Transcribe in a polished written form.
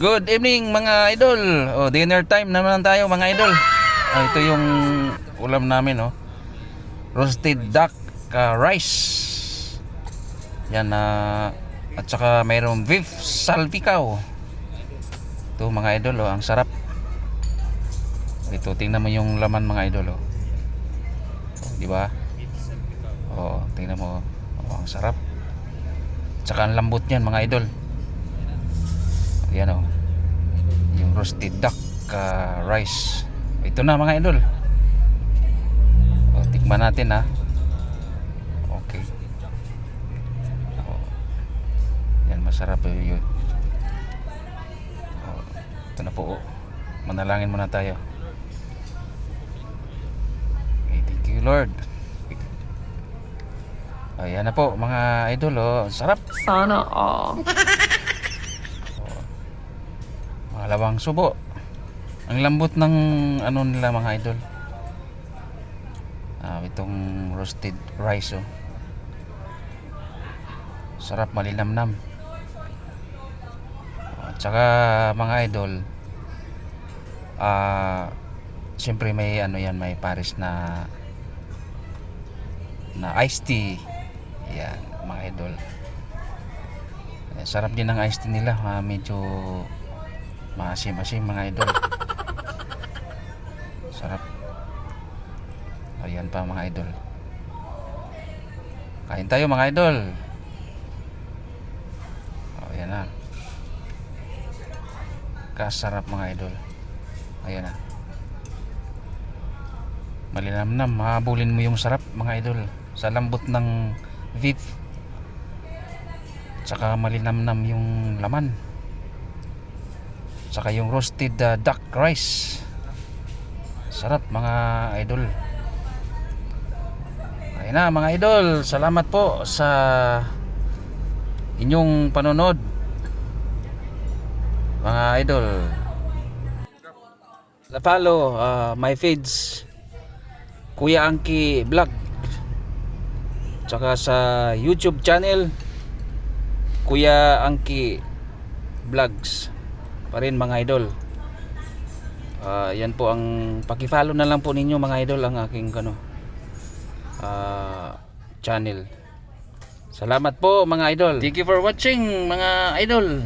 Good evening mga idol. Dinner time naman tayo mga idol. Ito yung ulam namin, roasted duck rice. Yan at saka mayroong beef salpicao. Ito mga idol, ang sarap. Ito, tingnan mo yung laman mga idol, di ba? Tingnan mo. Ang sarap. At saka ang lambot niyan mga idol. Yan yung roasted duck rice. Ito na mga idol. Tikman natin Okay. Yan, masarap yun. Ito na po. Manalangin muna tayo. Okay, thank you Lord. Ayan na po mga idol. Sarap. Sana all. Malawang subo. Ang lambot ng nila mga idol. Itong roasted rice sarap, malinamnam. At saka mga idol, siyempre may may Paris na iced tea. Yan mga idol. Sarap din ang iced tea nila. Medyo maasim-asim mga idol. Sarap. Ayan pa mga idol. Kain tayo mga idol. Ayan na. Kasarap mga idol. Ayan na. Malinamnam. Mahabulin mo yung sarap mga idol. Sa lambot ng beef. Tsaka malinamnam yung laman. Saka yung roasted duck rice. Sarap mga idol. Ayun na mga idol, salamat po sa inyong panonood mga idol. Follow my feeds Kuya Angki Vlog, tsaka sa YouTube channel Kuya Angki Vlogs pa rin mga idol. Yan po, ang paki-follow na lang po ninyo mga idol ang aking channel. Salamat po mga idol. Thank you for watching mga idol.